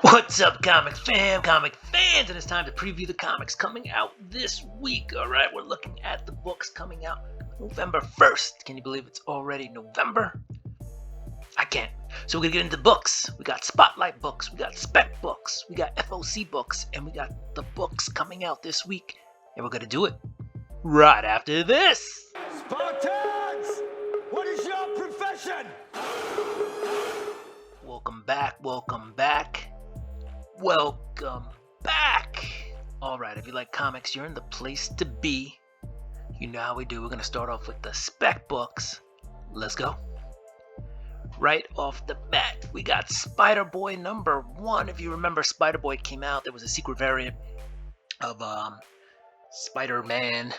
What's up, comic fans? And it's time to preview the comics coming out this week. All right, we're looking at the books coming out November 1st. Can you believe it's already November? I can't. So we're gonna get into books. We got Spotlight books, we got Spec books, we got FOC books, and we got the books coming out this week. And we're gonna do it right after this. Spartans! What is your profession? Welcome back. Alright, if you like comics, you're in the place to be. You know how we do. We're going to start off with the spec books. Let's go. Right off the bat, we got Spider-Boy number 1. If you remember, Spider-Boy came out. There was a secret variant of Spider-Man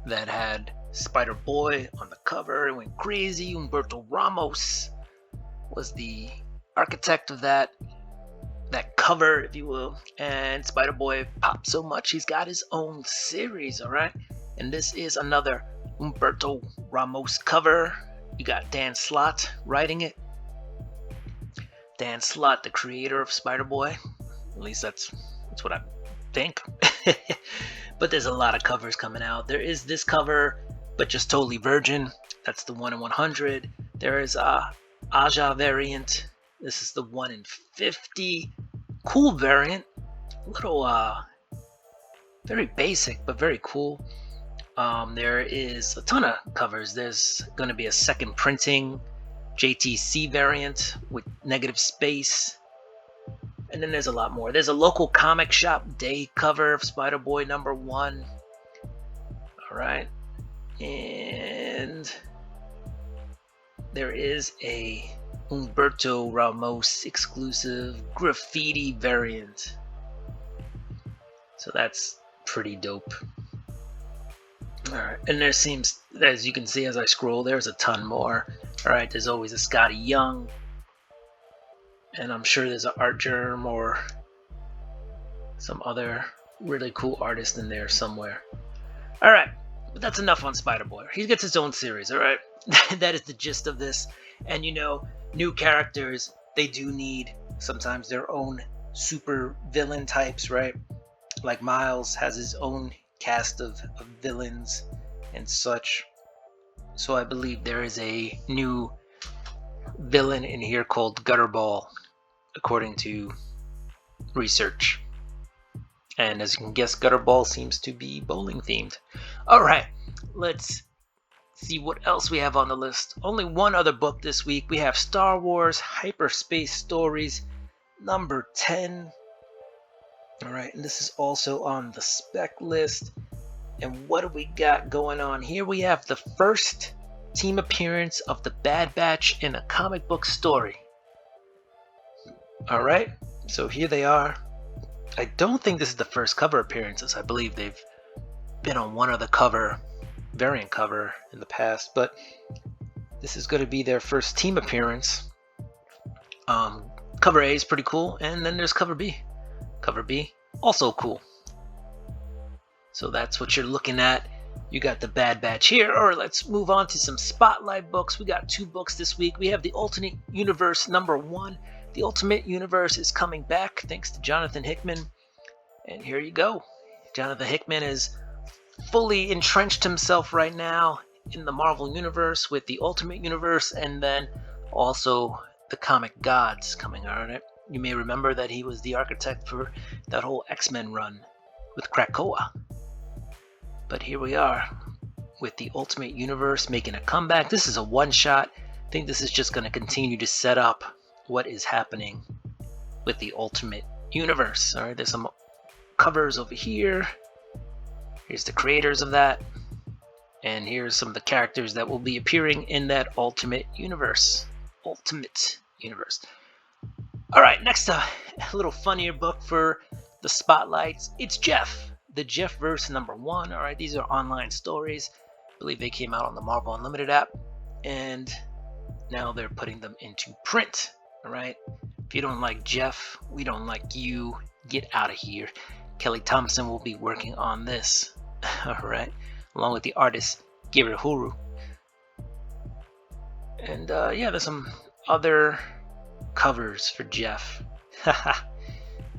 that had Spider-Boy on the cover. It went crazy. Humberto Ramos was the architect of that cover, if you will, and Spider-Boy popped so much he's got his own series. All right, and this is another Humberto Ramos cover. You got Dan Slott writing it. Dan Slott, the creator of Spider-Boy, at least that's what I think. But there's a lot of covers coming out. There is this cover, but just totally virgin. That's the 1 in 100. There is Aja variant. This is the 1 in 50. Cool variant. A little very basic, but very cool. There is a ton of covers. There's going to be a second printing JTC variant with negative space. And then there's a lot more. There's a local comic shop day cover of Spider-Boy number 1. All right. And there is a Humberto Ramos exclusive graffiti variant. So that's pretty dope. Alright, and there seems, as you can see as I scroll, there's a ton more. Alright, there's always a Scotty Young. And I'm sure there's an Art Germ or some other really cool artist in there somewhere. Alright, but that's enough on Spider-Boy. He gets his own series, alright? That is the gist of this. And you know, new characters, they do need sometimes their own super villain types, right? Like Miles has his own cast of villains and such. So I believe there is a new villain in here called Gutterball, according to research. And as you can guess, Gutterball seems to be bowling themed. Alright, let's see what else we have on the list. Only one other book this week. We have Star Wars Hyperspace Stories number 10. Alright, and this is also on the spec list. And what do we got going on here? We have the first team appearance of the Bad Batch in a comic book story. Alright, so here they are. I don't think this is the first cover appearances. I believe they've been on one other cover, variant cover in the past, but this is going to be their first team appearance. Cover A is pretty cool, and then there's cover B. Cover B, also cool. So that's what you're looking at. You got the Bad Batch here. Or let's move on to some Spotlight books. We got 2 books this week. We have the Alternate Universe number 1. The Ultimate Universe is coming back thanks to Jonathan Hickman. And here you go. Jonathan Hickman is fully entrenched himself right now in the Marvel Universe with the Ultimate Universe, and then also the Comic Gods coming on it. You may remember that he was the architect for that whole X-Men run with Krakoa. But here we are with the Ultimate Universe making a comeback. This is a one-shot. I think this is just going to continue to set up what is happening with the Ultimate Universe. All right, there's some covers over here. Here's the creators of that. And here's some of the characters that will be appearing in that Ultimate Universe. Ultimate Universe. Alright, next a little funnier book for the spotlights. It's Jeff. The Jeff Verse number 1. Alright, these are online stories. I believe they came out on the Marvel Unlimited app. And now they're putting them into print. Alright? If you don't like Jeff, we don't like you. Get out of here. Kelly Thompson will be working on this. Alright? Along with the artist Girihuru. And yeah, there's some other covers for Jeff.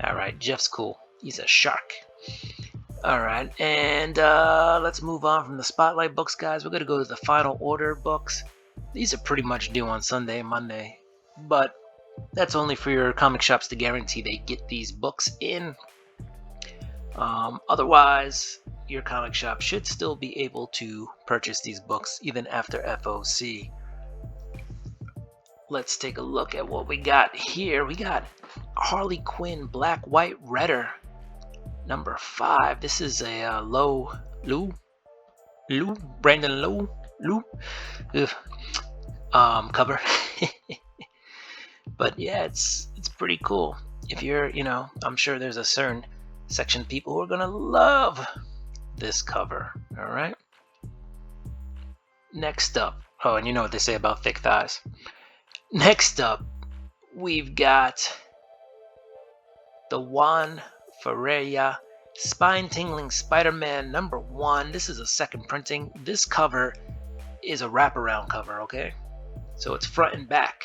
All right, Jeff's cool. He's a shark. All right, and let's move on from the Spotlight books, guys. We're going to go to the Final Order books. These are pretty much due on Sunday and Monday, but that's only for your comic shops to guarantee they get these books in. Otherwise, your comic shop should still be able to purchase these books even after FOC. Let's take a look at what we got here. We got Harley Quinn Black, White, Redder, number 5. This is a Brandon Lou cover. But yeah, it's pretty cool. If you're, I'm sure there's a certain section of people who are gonna love this cover. All right. Next up, oh, and you know what they say about thick thighs. Next up, we've got the Juan Ferreira Spine-Tingling Spider-Man number 1. This is a second printing. This cover is a wraparound cover, okay? So it's front and back.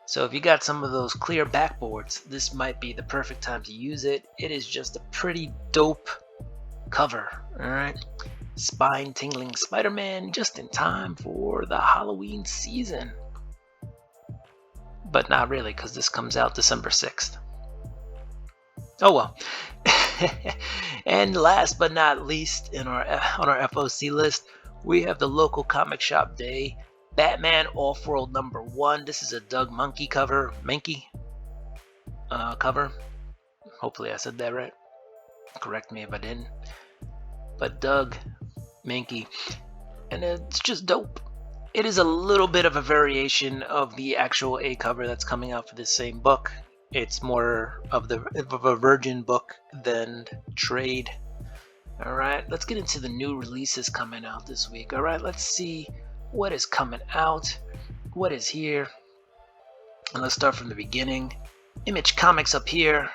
So if you got some of those clear backboards, this might be the perfect time to use it. It is just a pretty dope cover, all right? Spine-Tingling Spider-Man just in time for the Halloween season. But not really, because this comes out December 6th. Oh well. And last but not least, on our FOC list, we have the local comic shop day Batman Off-World number 1. This is a Doug Mahnke cover. Cover. Hopefully I said that right. Correct me if I didn't. But Doug Mahnke, and it's just dope. It is a little bit of a variation of the actual A cover that's coming out for this same book. It's more of a virgin book than trade. All right, let's get into the new releases coming out this week. All right, let's see what is coming out, what is here. And let's start from the beginning. Image Comics up here.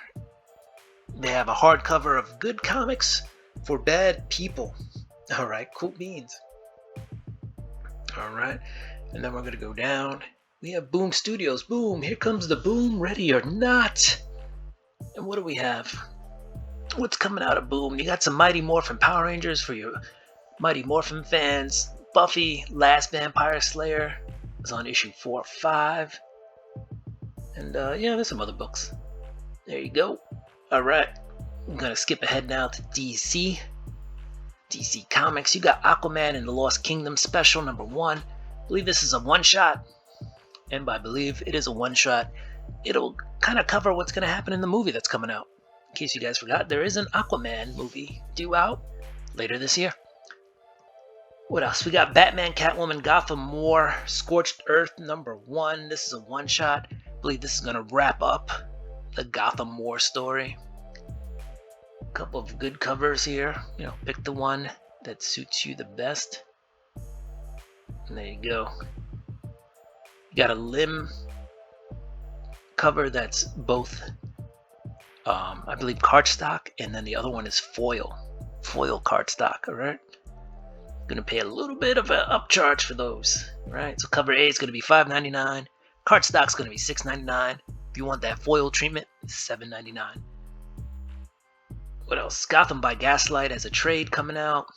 They have a hardcover of Good Comics for Bad People. All right, cool beans. All right, and then we're going to go down. We have Boom Studios. Boom, here comes the Boom, Ready or Not. And what do we have? What's coming out of Boom? You got some Mighty Morphin Power Rangers for your Mighty Morphin fans. Buffy, Last Vampire Slayer is on issue 4 or 5. And yeah, there's some other books. There you go. All right, I'm going to skip ahead now to DC. DC Comics, you got Aquaman and the Lost Kingdom special number 1. I believe this is a one-shot. And by believe, it is a one-shot. It'll kind of cover what's going to happen in the movie that's coming out. In case you guys forgot, there is an Aquaman movie due out later this year. What else? We got Batman, Catwoman, Gotham War, Scorched Earth number 1. This is a one-shot. I believe this is going to wrap up the Gotham War story. A couple of good covers here. Pick the one that suits you the best. And there you go. You got a Limb cover that's both, I believe, cardstock, and then the other one is foil cardstock. All right. Gonna pay a little bit of an upcharge for those. All right. So cover A is gonna be $5.99. Cardstock's gonna be $6.99. If you want that foil treatment, it's $7.99. What else? Gotham by Gaslight as a trade coming out.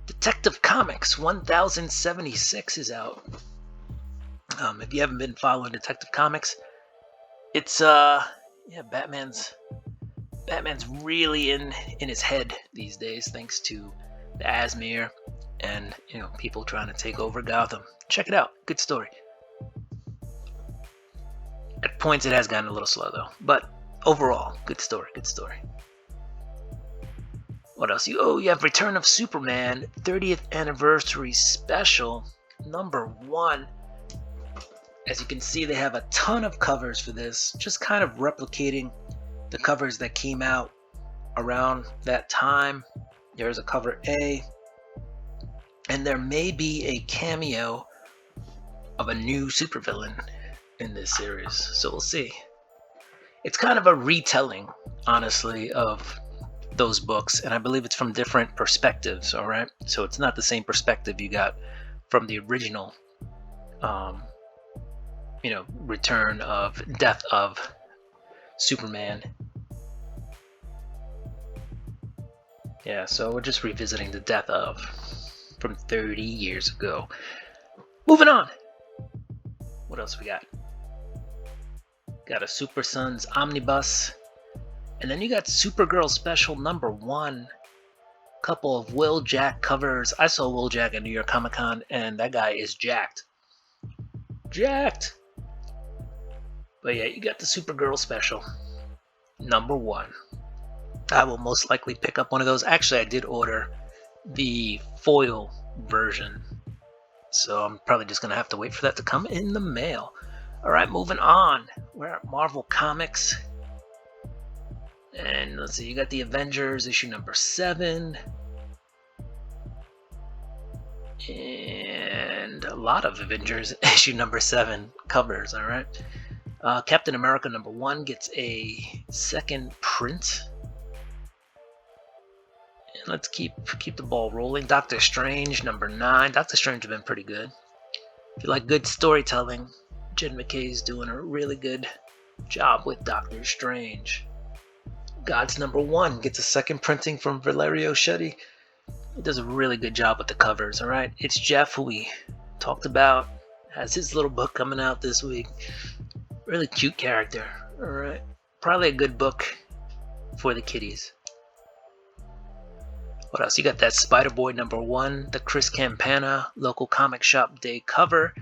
Detective Comics 1076 is out. If you haven't been following Detective Comics, it's Batman's really in his head these days, thanks to the Asmere and people trying to take over Gotham. Check it out, good story. At points it has gotten a little slow though, but overall, good story. What else? You have Return of Superman 30th Anniversary Special number 1. As you can see, they have a ton of covers for this, just kind of replicating the covers that came out around that time. There's a cover A, and there may be a cameo of a new supervillain in this series, so we'll see. It's kind of a retelling, honestly, of those books, and I believe it's from different perspectives. All right, so it's not the same perspective you got from the original Death of Superman. Yeah, so we're just revisiting the death of from 30 years ago. Moving on. What else we got? Got a Super Sons Omnibus. And then you got Supergirl Special #1. Couple of Will Jack covers. I saw Will Jack at New York Comic Con, and that guy is jacked. Jacked! But yeah, you got the Supergirl Special #1. I will most likely pick up one of those. Actually, I did order the foil version, so I'm probably just going to have to wait for that to come in the mail. Alright, moving on. We're at Marvel Comics. And let's see, you got the Avengers issue #7. And a lot of Avengers issue #7 covers, alright? Captain America #1 gets a second print. And let's keep the ball rolling. Doctor Strange #9. Doctor Strange has been pretty good. If you like good storytelling, Jed McKay's doing a really good job with Doctor Strange. Gods #1 gets a second printing from Valerio Shetty. He does a really good job with the covers, alright? It's Jeff, who we talked about, has his little book coming out this week. Really cute character, alright? Probably a good book for the kiddies. What else? You got that Spider-Boy #1, the Chris Campana local comic shop day cover.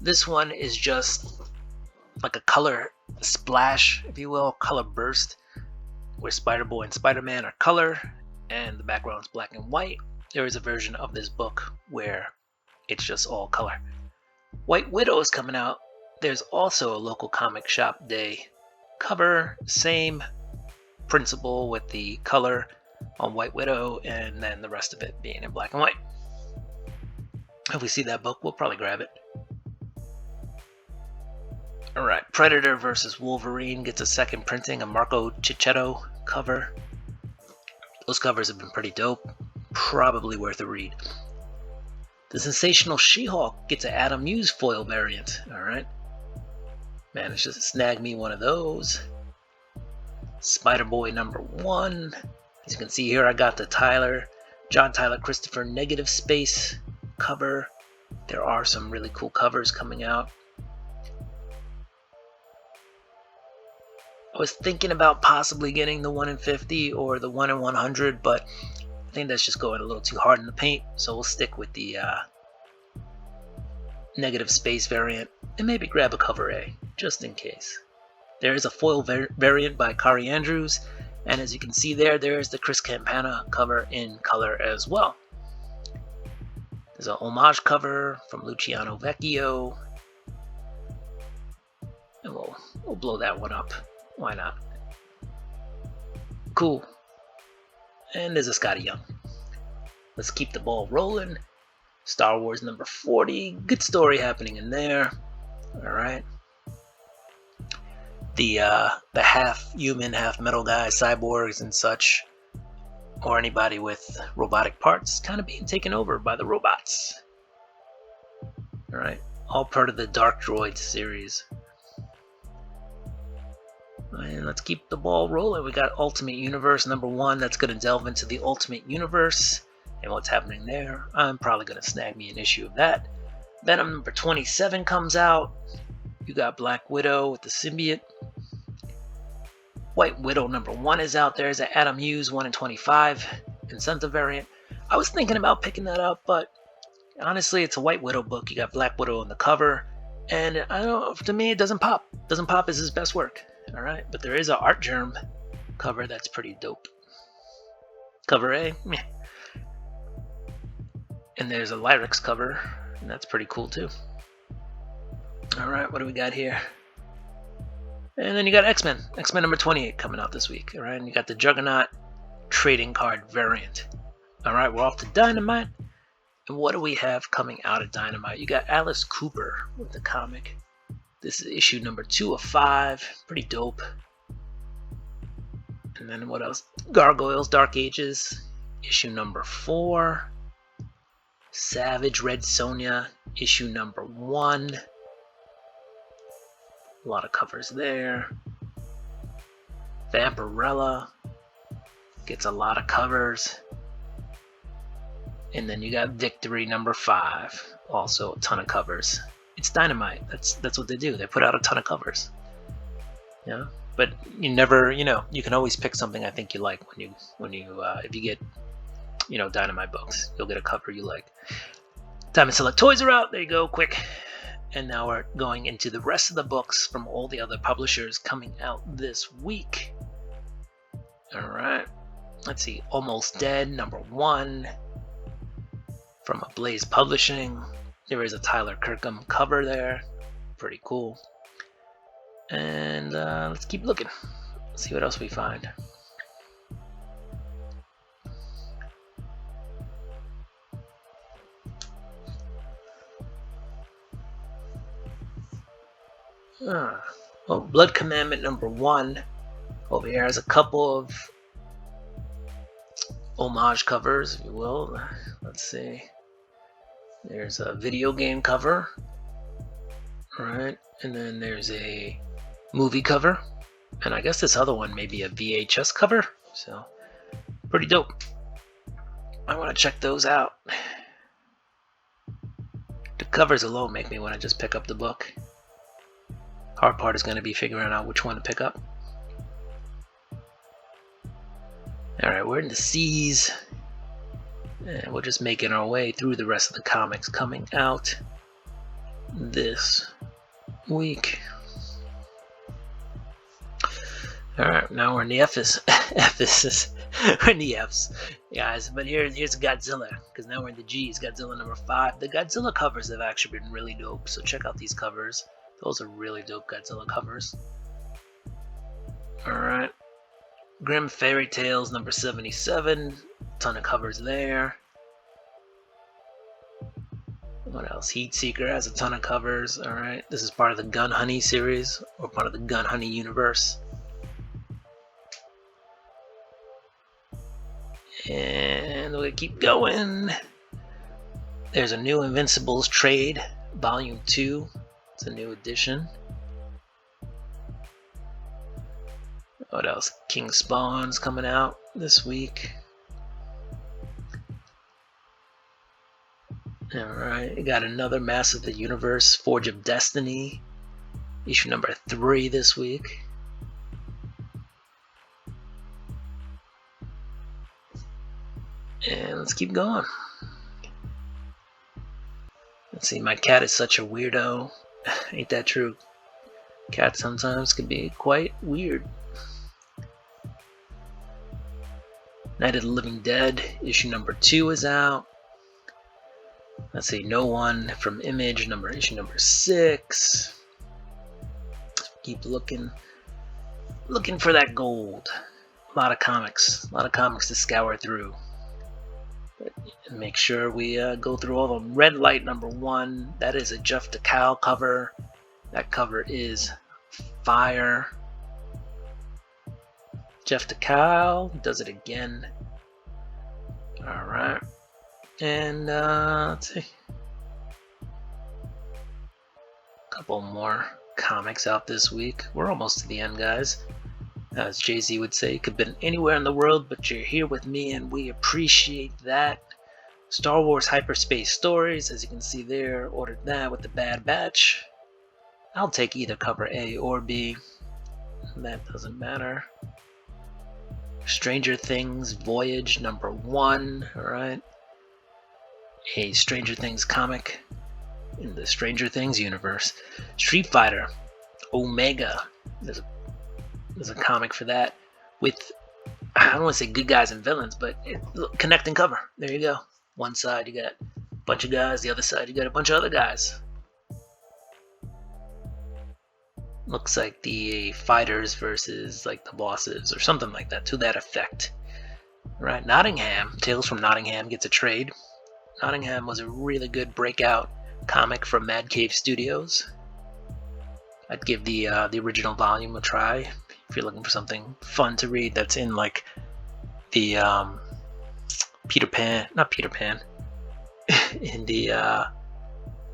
This one is just like a color splash, if you will, color burst, where Spider-Boy and Spider-Man are color and the background's black and white. There is a version of this book where it's just all color. White Widow is coming out. There's also a local comic shop day cover, same principle with the color on White Widow and then the rest of it being in black and white. If we see that book, we'll probably grab it. Alright, Predator vs. Wolverine gets a second printing, a Marco Cicchetto cover. Those covers have been pretty dope. Probably worth a read. The Sensational She-Hulk gets an Adam Hughes foil variant. Alright. Managed to snag me one of those. Spider-Boy #1. As you can see here, I got the John Tyler Christopher Negative Space cover. There are some really cool covers coming out. I was thinking about possibly getting the 1 in 50 or the 1 in 100, but I think that's just going a little too hard in the paint, so we'll stick with the Negative Space variant and maybe grab a cover A, just in case. There is a foil variant by Kari Andrews, and as you can see there is the Chris Campana cover in color as well. There's a homage cover from Luciano Vecchio, and we'll blow that one up. Why not? Cool. And there's a Scotty Young. Let's keep the ball rolling. Star Wars #40. Good story happening in there. Alright. The half human, half metal guys, cyborgs and such, or anybody with robotic parts, kind of being taken over by the robots. Alright. All part of the Dark Droids series. And let's keep the ball rolling. We got Ultimate Universe #1. That's going to delve into the Ultimate Universe and what's happening there. I'm probably going to snag me an issue of that. Venom #27 comes out. You got Black Widow with the symbiote. White Widow #1 is out. There's an Adam Hughes 1 in 25 incentive variant. I was thinking about picking that up, but honestly, it's a White Widow book. You got Black Widow on the cover, and I don't know, to me, it doesn't pop. Doesn't pop as his best work. Alright, but there is an Art Germ cover that's pretty dope. Cover A, meh. And there's a Lyrics cover, and that's pretty cool too. Alright, what do we got here? And then you got X-Men. X-Men #28 coming out this week. Alright, and you got the Juggernaut trading card variant. Alright, we're off to Dynamite. And what do we have coming out of Dynamite? You got Alice Cooper with the comic. This is issue #2 of 5. Pretty dope. And then what else? Gargoyles Dark Ages, issue #4. Savage Red Sonja, issue #1. A lot of covers there. Vampirella gets a lot of covers. And then you got Victory number 5, also a ton of covers. It's Dynamite. That's what they do. They put out a ton of covers. Yeah, but you never, you can always pick something I think you like when you if you get, Dynamite books, you'll get a cover you like. Diamond Select toys are out. There you go, quick. And now we're going into the rest of the books from all the other publishers coming out this week. All right. Let's see. Almost Dead, number 1. From Ablaze Publishing. There is a Tyler Kirkham cover there. Pretty cool. And let's keep looking. Let's see what else we find. Oh, Blood Commandment number 1. Over here has a couple of homage covers, if you will. Let's see. There's a video game cover. Right. And then there's a movie cover. And I guess this other one may be a VHS cover. So, pretty dope. I want to check those out. The covers alone make me want to just pick up the book. Hard part is going to be figuring out which one to pick up. Alright, we're in the C's. And we're just making our way through the rest of the comics coming out this week. Alright, now we're in the F's. We're in the F's, guys. But here's Godzilla, because now we're in the G's. Godzilla number 5. The Godzilla covers have actually been really dope, so check out these covers. Those are really dope Godzilla covers. Alright. Grim Fairy Tales number 77. Ton of covers there. What else? Heat Seeker has a ton of covers. Alright. This is part of the Gun Honey series, or part of the Gun Honey universe. And we'll keep going. There's a new Invincibles trade, Volume 2. It's a new edition. What else? King Spawn's coming out this week. Alright, we got another Master of the Universe, Forge of Destiny, issue number 3 this week. And let's keep going. Let's see, my cat is such a weirdo. Ain't that true? Cats sometimes can be quite weird. Night of the Living Dead, issue number 2 is out. Let's see, No One from Image, issue number 6. Keep looking for that gold. A lot of comics to scour through. But make sure we go through all of them. Red Light number 1, that is a Jeff DeCal cover. That cover is fire. Jeff DeCal does it again. Alright. And let's see. A couple more comics out this week. We're almost to the end, guys. As Jay-Z would say, could have been anywhere in the world, but you're here with me, and we appreciate that. Star Wars Hyperspace Stories, as you can see there, ordered that with the Bad Batch. I'll take either cover A or B. That doesn't matter. Stranger Things Voyage number 1, alright. A Stranger Things comic in the Stranger Things universe. Street Fighter Omega. There's a comic for that with, I don't want to say good guys and villains, but connecting cover. There you go. One side you got a bunch of guys, the other side you got a bunch of other guys. Looks like the fighters versus like the bosses or something like that, to that effect. Right, Nottingham, Tales from Nottingham gets a trade. Nottingham was a really good breakout comic from Mad Cave Studios. I'd give the original volume a try if you're looking for something fun to read that's in like the in the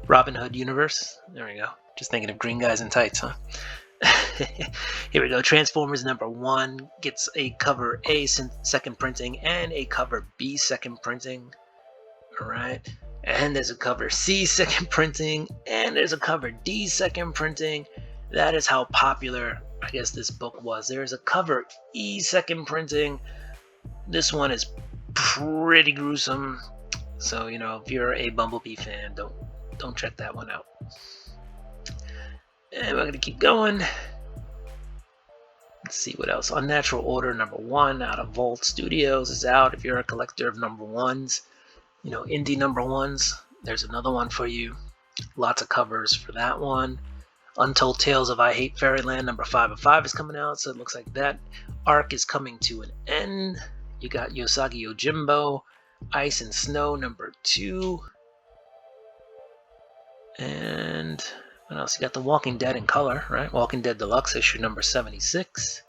Robin Hood universe. There we go. Just thinking of green guys in tights, huh? Here we go. Transformers #1 gets a cover A second printing and a cover B second printing. All right. And there's a cover C second printing and there's a cover D second printing. That is how popular, I guess, this book was. There's a cover E second printing. This one is pretty gruesome. So, you know, if you're a Bumblebee fan, don't check that one out. And we're gonna keep going. Let's see what else. Unnatural Order #1 out of Vault Studios is out. If you're a collector of #1s, you know, indie #1s, there's another one for you. Lots of covers for that one. Untold Tales of I Hate Fairyland #5 of 5 is coming out, so it looks like that arc is coming to an end. You got Yosagi Yojimbo, Ice and Snow #2. And what else? You got The Walking Dead in color, right? Walking Dead Deluxe issue #76.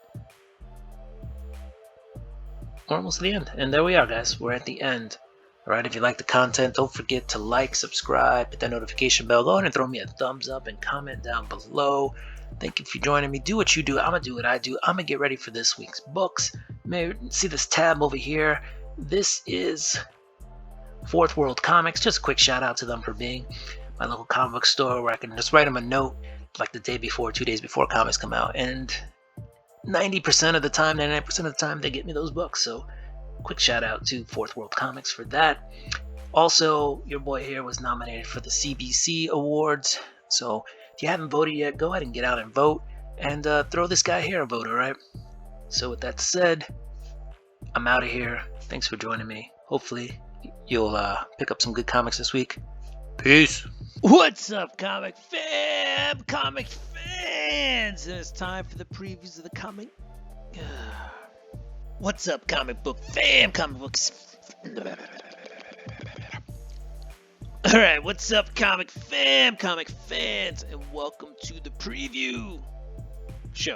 We're almost at the end. And there we are, guys. We're at the end. Alright, if you like the content, don't forget to like, subscribe, hit that notification bell. Go ahead and throw me a thumbs up and comment down below. Thank you for joining me. Do what you do. I'm going to do what I do. I'm going to get ready for this week's books. Maybe see this tab over here. This is Fourth World Comics. Just a quick shout out to them for being my local comic book store where I can just write them a note like the day before, 2 days before comics come out. And 90% of the time, 99% of the time, they get me those books. So quick shout out to Fourth World Comics for that. Also, your boy here was nominated for the CBC Awards. So if you haven't voted yet, go ahead and get out and vote. And throw this guy here a vote, alright? So with that said, I'm out of here. Thanks for joining me. Hopefully you'll pick up some good comics this week. Peace. What's up, comic fam? Comic fans! And it's time for the previews of the comic. What's up, comic book fam? Comic books. Alright, what's up, comic fam? Comic fans, and welcome to the preview show.